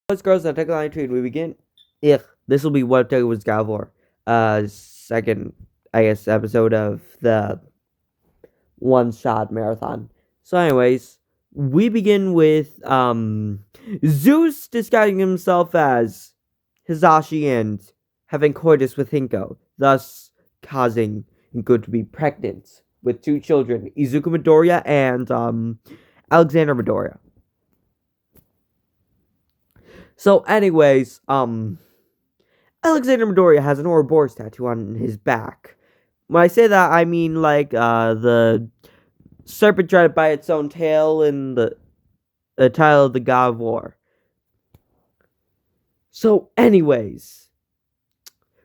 Let's girls that take line trade. We begin. This will be what was Galvor. Second, I guess, episode of the one-shot marathon. So, anyways, we begin with Zeus disguising himself as Hisashi and having coitus with Hinko, thus causing Hinko to be pregnant with two children, Izuku Midoriya and Alexander Midoriya. So, anyways, Alexander Midoriya has an Ouroboros tattoo on his back. When I say that, I mean like the serpent trying to bite its own tail in the title of the God of War. So, anyways,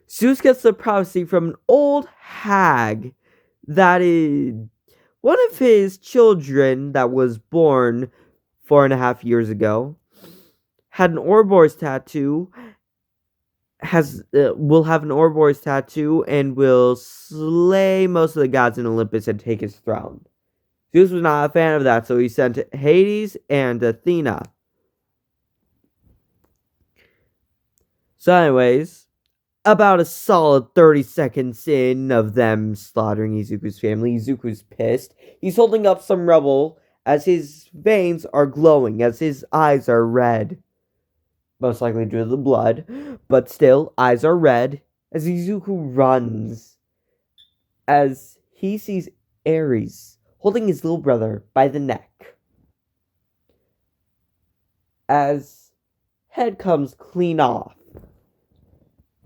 Zeus gets the prophecy from an old hag that is one of his children that was born 4.5 years ago. Had an Ouroboros tattoo, will have an Ouroboros tattoo, and will slay most of the gods in Olympus and take his throne. Zeus was not a fan of that, so he sent Hades and Athena. So anyways, about a solid 30 seconds in of them slaughtering Izuku's family, Izuku's pissed. He's holding up some rubble as his veins are glowing, as his eyes are red. Most likely due to the blood, but still, eyes are red, as Izuku runs, as he sees Ares holding his little brother by the neck, as head comes clean off,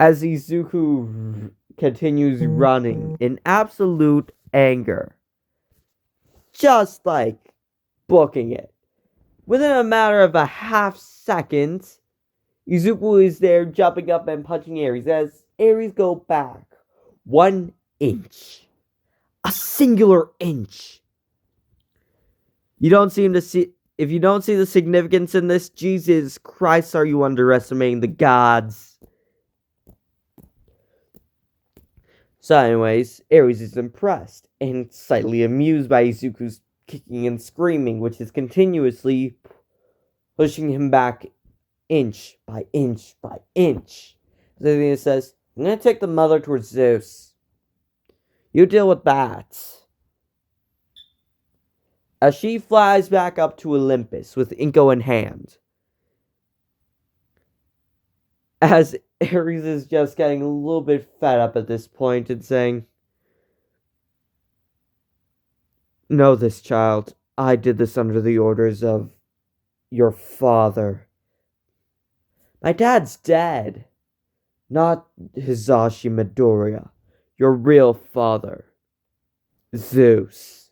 as Izuku continues running in absolute anger, just like booking it. Within a matter of a half second, Izuku is there jumping up and punching Ares as Ares go back 1 inch. A singular inch. You don't seem to see. If you don't see the significance in this, Jesus Christ, are you underestimating the gods? So anyways, Ares is impressed and slightly amused by Izuku's kicking and screaming, which is continuously pushing him back inch by inch by inch. Athena says, I'm going to take the mother towards Zeus. You deal with that. As she flies back up to Olympus with Inko in hand. As Ares is just getting a little bit fed up at this point and saying, know this, child. I did this under the orders of your father. My dad's dead. Not Hisashi Midoriya. Your real father. Zeus.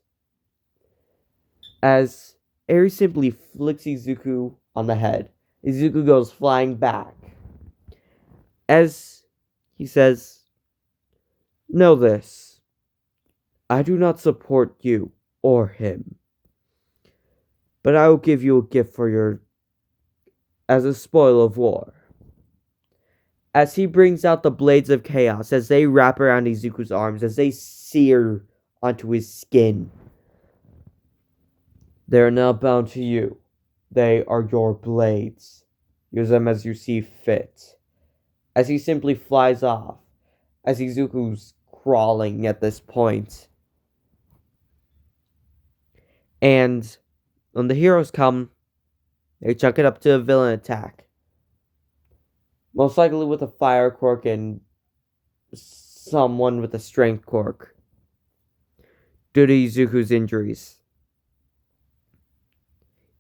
As Ares simply flicks Izuku on the head. Izuku goes flying back. As he says, know this. I do not support you or him. But I will give you a gift as a spoil of war. As he brings out the blades of chaos, as they wrap around Izuku's arms, as they sear onto his skin. They are now bound to you. They are your blades. Use them as you see fit. As he simply flies off, as Izuku's crawling at this point. And when the heroes come, they chuck it up to a villain attack. Most likely with a fire quirk and someone with a strength quirk. Due to Izuku's injuries.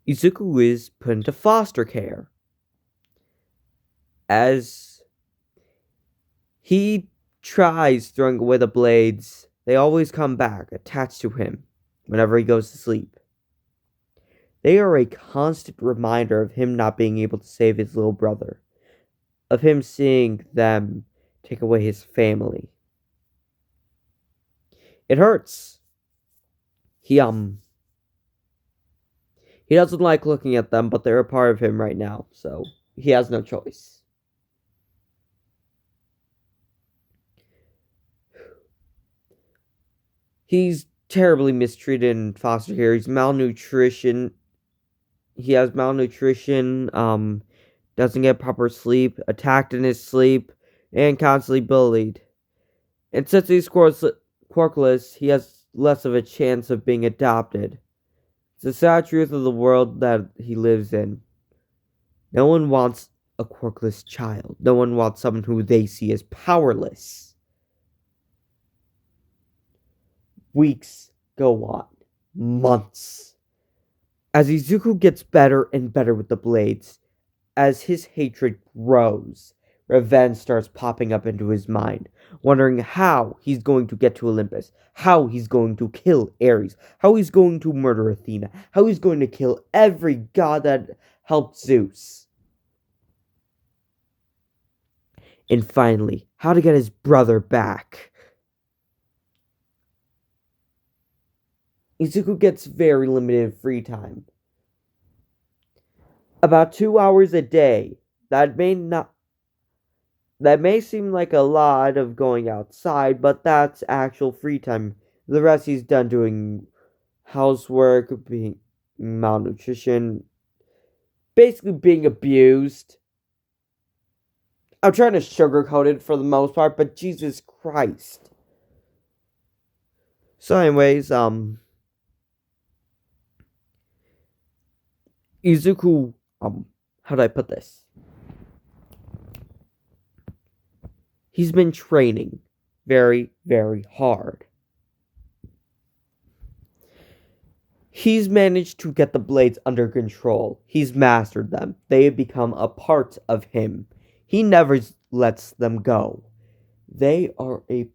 Izuku is put into foster care. As he tries throwing away the blades, they always come back, attached to him, whenever he goes to sleep. They are a constant reminder of him not being able to save his little brother. Of him seeing them take away his family. It hurts. He doesn't like looking at them, but they're a part of him right now, so he has no choice. He's terribly mistreated in foster care. He's malnutrition. He has malnutrition, doesn't get proper sleep, attacked in his sleep, and constantly bullied. And since he's quirkless, he has less of a chance of being adopted. It's the sad truth of the world that he lives in. No one wants a quirkless child. No one wants someone who they see as powerless. Weeks go on. Months. As Izuku gets better and better with the blades, as his hatred grows, revenge starts popping up into his mind, wondering how he's going to get to Olympus, how he's going to kill Ares, how he's going to murder Athena, how he's going to kill every god that helped Zeus. And finally, how to get his brother back. Izuku gets very limited free time. About 2 hours a day. That may seem like a lot of going outside, but that's actual free time. The rest he's done doing housework, being malnutrition, basically being abused. I'm trying to sugarcoat it for the most part, but Jesus Christ. So anyways, Izuku, how do I put this? He's been training very, very hard. He's managed to get the blades under control. He's mastered them. They have become a part of him. He never lets them go. They are a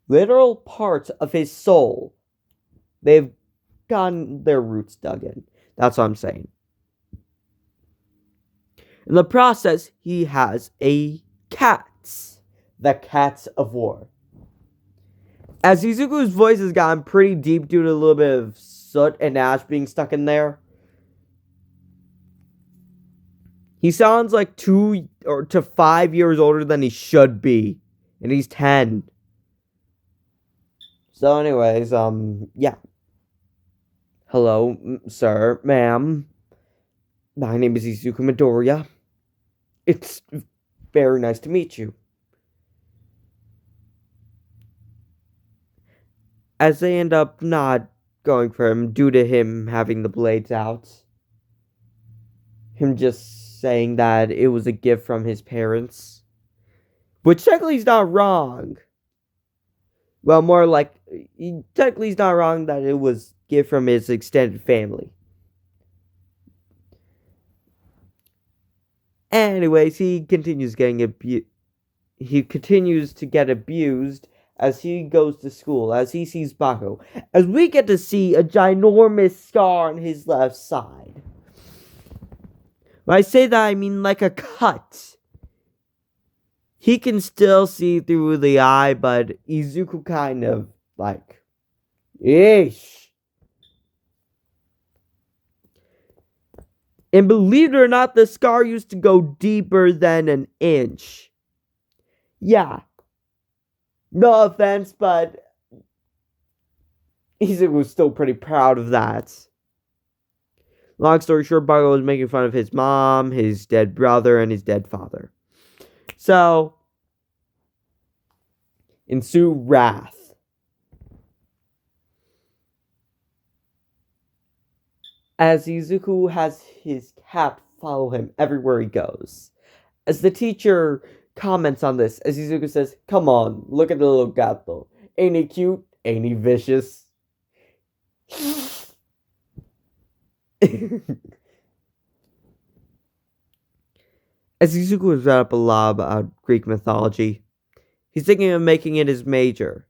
literal part of his soul. They've gotten their roots dug in. That's what I'm saying. In the process, he has a cats. The Cats of War. As Izuku's voice has gotten pretty deep due to a little bit of soot and ash being stuck in there, he sounds like 2 to 5 years older than he should be. And he's 10. So anyways, yeah. Hello, sir, ma'am. My name is Izuku Midoriya. It's very nice to meet you. As they end up not going for him due to him having the blades out. Him just saying that it was a gift from his parents. Which technically is not wrong. Well, more like, technically he's not wrong that it was a gift from his extended family. Anyways, he continues to get abused as he goes to school, as he sees Baku. As we get to see a ginormous scar on his left side. When I say that, I mean like a cut. He can still see through the eye, but Izuku kind of like, eesh. And believe it or not, the scar used to go deeper than an inch. Yeah. No offense, but Izuku was still pretty proud of that. Long story short, Bago was making fun of his mom, his dead brother, and his dead father. So, ensue wrath. As Izuku has his cat follow him everywhere he goes. As the teacher comments on this, as Izuku says, "Come on, look at the little gato. Ain't he cute? Ain't he vicious?" As Izuku has read up a lot about Greek mythology, he's thinking of making it his major.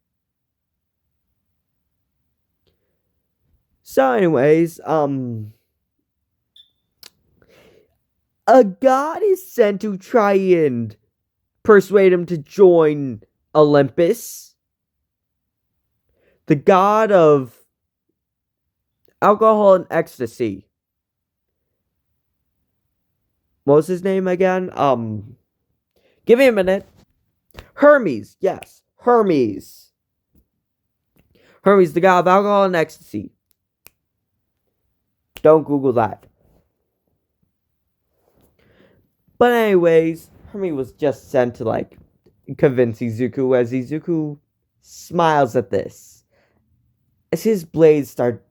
So anyways, a god is sent to try and persuade him to join Olympus. The god of alcohol and ecstasy. What was his name again? Give me a minute. Hermes, yes. Hermes, the god of alcohol and ecstasy. Don't Google that. But anyways, Hermes was just sent to like convince Izuku as Izuku smiles at this. As his blades start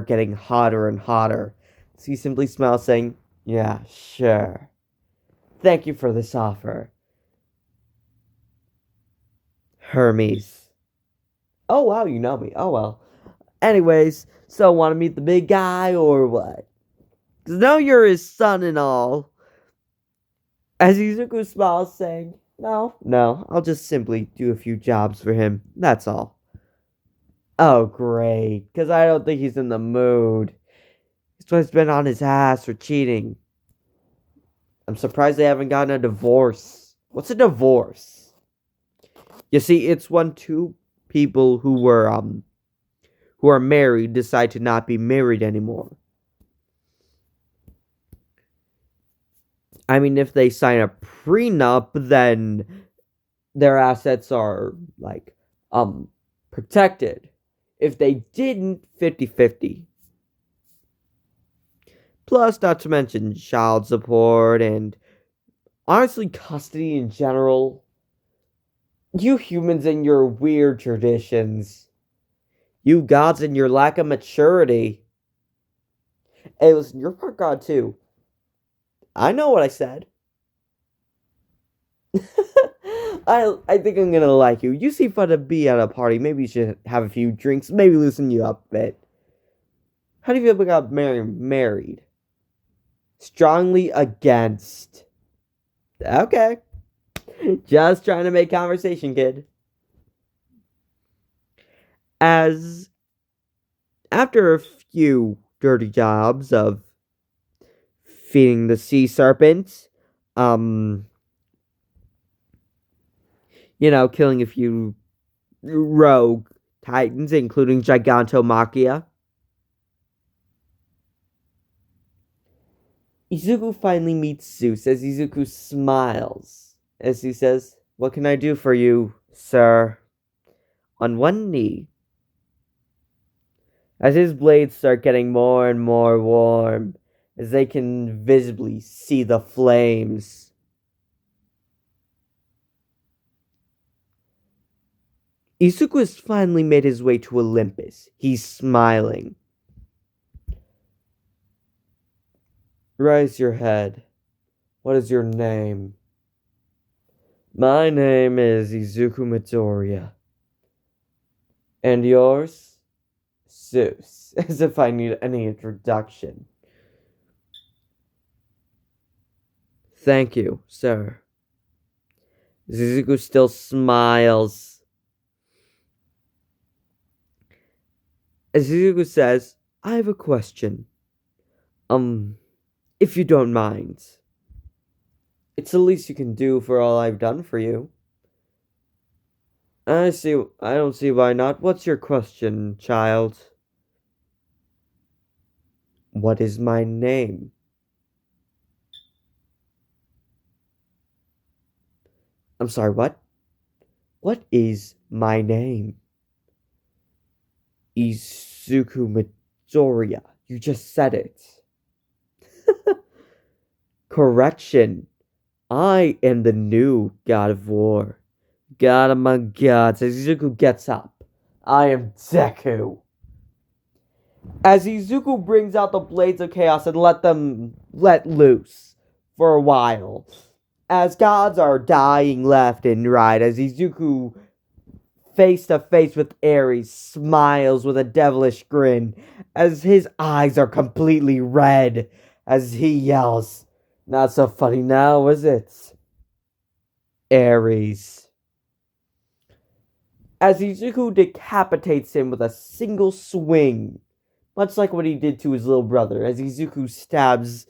getting hotter and hotter. So he simply smiles saying, "Yeah, sure. Thank you for this offer." Hermes. "Oh wow, you know me. Oh well. Anyways, so want to meet the big guy or what? 'Cause now you're his son and all." As Izuku smiles, saying, No, I'll just simply do a few jobs for him. That's all." "Oh, great. Because I don't think he's in the mood. He's been on his ass for cheating. I'm surprised they haven't gotten a divorce." What's a divorce? You see, it's when two people who are married decide to not be married anymore. I mean, if they sign a prenup, then their assets are like protected. If they didn't, 50-50. Plus, not to mention child support and honestly custody in general. You humans and your weird traditions. You gods and your lack of maturity. Hey, listen, you're part god too. I know what I said. I think I'm gonna like you. You seem fun to be at a party. Maybe you should have a few drinks. Maybe loosen you up a bit. How do you feel about married? Strongly against. Okay. Just trying to make conversation, kid. As after a few dirty jobs of feeding the sea serpent, killing a few rogue titans, including Gigantomachia, Izuku finally meets Zeus as Izuku smiles as he says, "What can I do for you, sir?" On one knee. As his blades start getting more and more warm, as they can visibly see the flames. Izuku has finally made his way to Olympus. He's smiling. "Raise your head. What is your name?" "My name is Izuku Midoriya." "And yours?" "Zeus," as if I need any introduction. "Thank you, sir." Izuku still smiles. As Izuku says, "I have a question. If you don't mind. It's the least you can do for all I've done for you." I don't see why not. What's your question, child?" "What is my name?" "I'm sorry, what?" "What is my name?" "Izuku Midoriya. You just said it." "Correction. I am the new god of war. God among gods." As Izuku gets up, "I am Deku." As Izuku brings out the blades of chaos and let loose for a while. As gods are dying left and right, as Izuku face to face with Ares smiles with a devilish grin, as his eyes are completely red, as he yells, "Not so funny now, is it?" Ares. As Izuku decapitates him with a single swing, much like what he did to his little brother, as Izuku stabs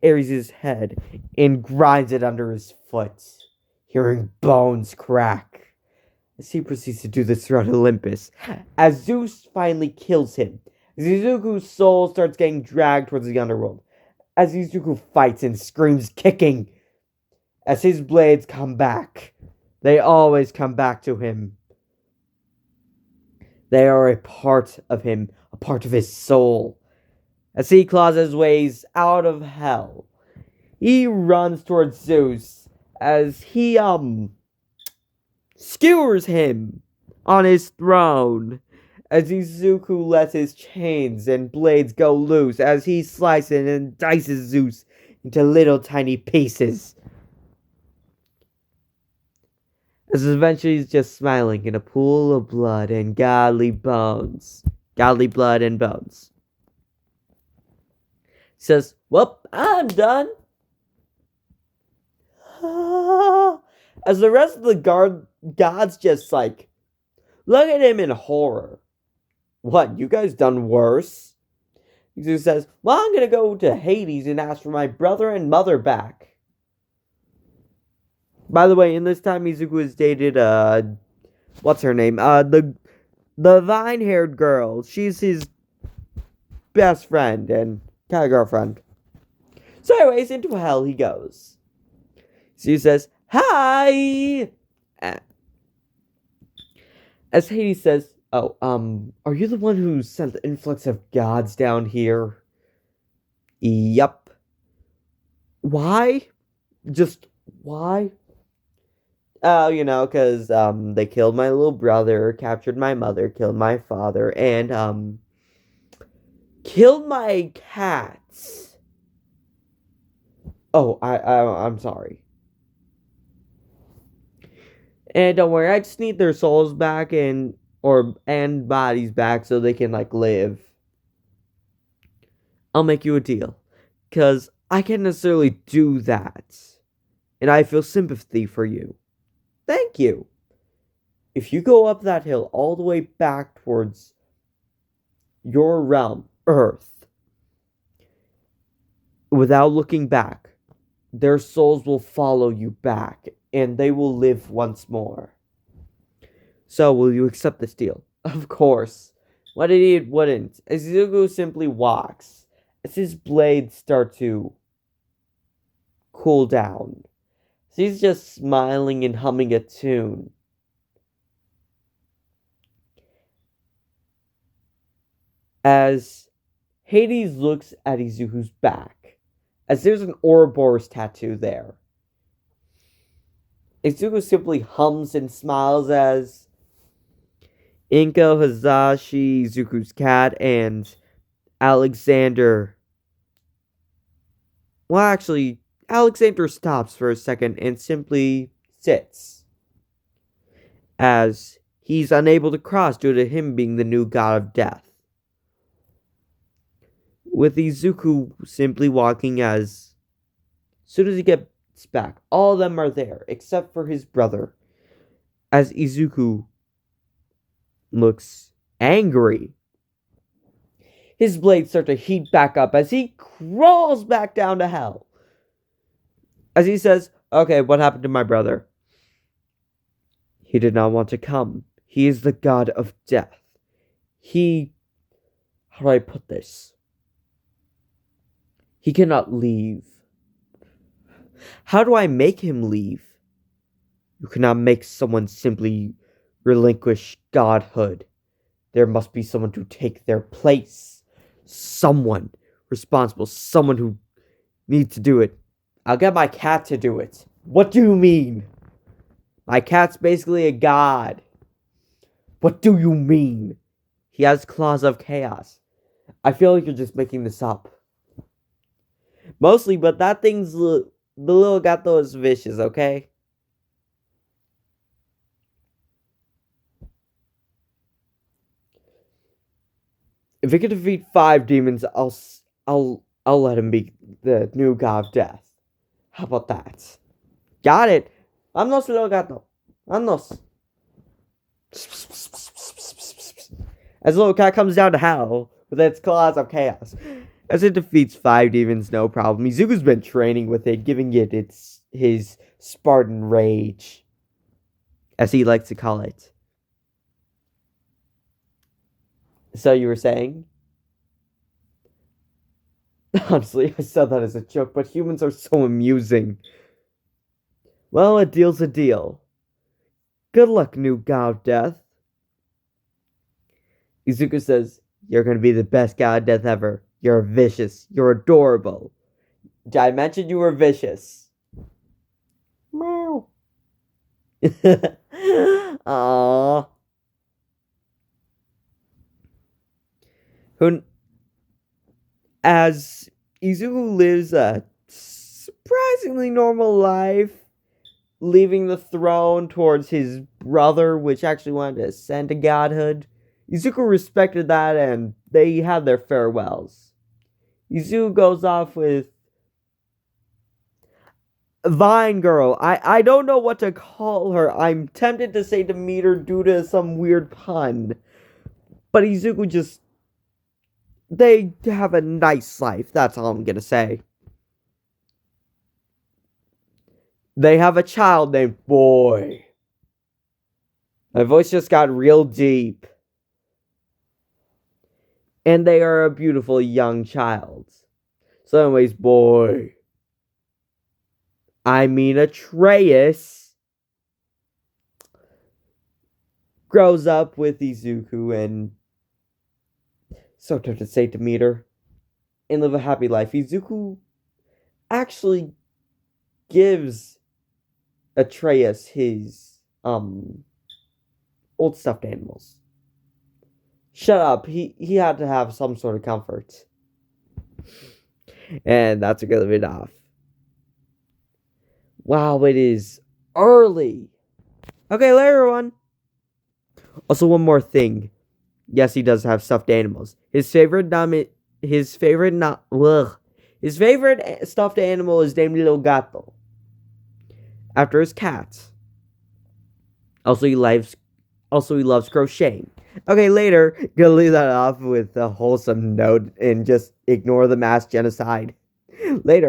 Ares' head and grinds it under his foot, hearing bones crack. As he proceeds to do this throughout Olympus, as Zeus finally kills him, as Izuku's soul starts getting dragged towards the underworld, as Izuku fights and screams, kicking, as his blades come back. They always come back to him. They are a part of him, a part of his soul. As he claws his ways out of hell, He runs towards Zeus as he skewers him on his throne. As Izuku lets his chains and blades go loose as he slices and dices Zeus into little tiny pieces. As eventually he's just smiling in a pool of blood and godly bones. Godly blood and bones. He says, well, I'm done. As the rest of the gods just like, look at him in horror. What, you guys done worse? Izuku says, well, I'm gonna go to Hades and ask for my brother and mother back. By the way, in this time, Izuku has dated, what's her name? The vine-haired girl. She's his best friend and kind of girlfriend. So anyways, into hell he goes. So he says, hi! As Hades says, oh, are you the one who sent the influx of gods down here? Yup. Why? Just why? Oh, because, they killed my little brother, captured my mother, killed my father, and, killed my cats. Oh, I'm sorry. And don't worry, I just need their souls back and bodies back so they can, live. I'll make you a deal. Because I can't necessarily do that. And I feel sympathy for you. Thank you. If you go up that hill all the way back towards your realm, Earth, without looking back, their souls will follow you back, and they will live once more. So, will you accept this deal? Of course. What idiot wouldn't? As Izuku simply walks, as his blades start to cool down. So he's just smiling and humming a tune. As Hades looks at Izuku's back, as there's an Ouroboros tattoo there. Izuku simply hums and smiles as Inko, Hazashi, Izuku's cat, and Alexander. Well, actually, Alexander stops for a second and simply sits, as he's unable to cross due to him being the new god of death. With Izuku simply walking as soon as he gets back, all of them are there, except for his brother, as Izuku looks angry. His blades start to heat back up as he crawls back down to hell. As he says, okay, what happened to my brother? He did not want to come. He is the god of death. How do I put this? He cannot leave. How do I make him leave? You cannot make someone simply relinquish godhood. There must be someone to take their place. Someone responsible. Someone who needs to do it. I'll get my cat to do it. What do you mean? My cat's basically a god. What do you mean? He has claws of chaos. I feel like you're just making this up. Mostly, but that thing's the little gato is vicious, okay? If he can defeat 5 demons, I'll let him be the new god of death. How about that? Got it. Vámonos, little gato. Vámonos. As the little cat comes down to hell with its claws of chaos. As it defeats 5 demons, no problem. Izuku's been training with it, giving it his Spartan rage, as he likes to call it. So you were saying? Honestly, I said that as a joke, but humans are so amusing. Well, a deal's a deal. Good luck, new god of death. Izuku says, you're going to be the best god of death ever. You're vicious. You're adorable. Did I mention you were vicious? Meow. Aww. Who, as Izuku lives a surprisingly normal life, leaving the throne towards his brother, which actually wanted to ascend to godhood. Izuku respected that, and they had their farewells. Izuku goes off with Vine Girl. I don't know what to call her. I'm tempted to say Demeter due to some weird pun. But Izuku just... They have a nice life. That's all I'm gonna say. They have a child named Boy. My voice just got real deep. And they are a beautiful young child. So anyways, Boy. I mean Atreus. Grows up with Izuku and... So tempted to say Demeter. And live a happy life. Izuku actually gives Atreus his old stuffed animals. Shut up. He had to have some sort of comfort. And that's a good bit off. Wow, it is early. Okay, later, everyone. Also, one more thing. Yes, he does have stuffed animals. His favorite stuffed animal is named Little Gato, after his cat. Also, he loves crocheting. Okay, later, gonna leave that off with a wholesome note and just ignore the mass genocide. Later.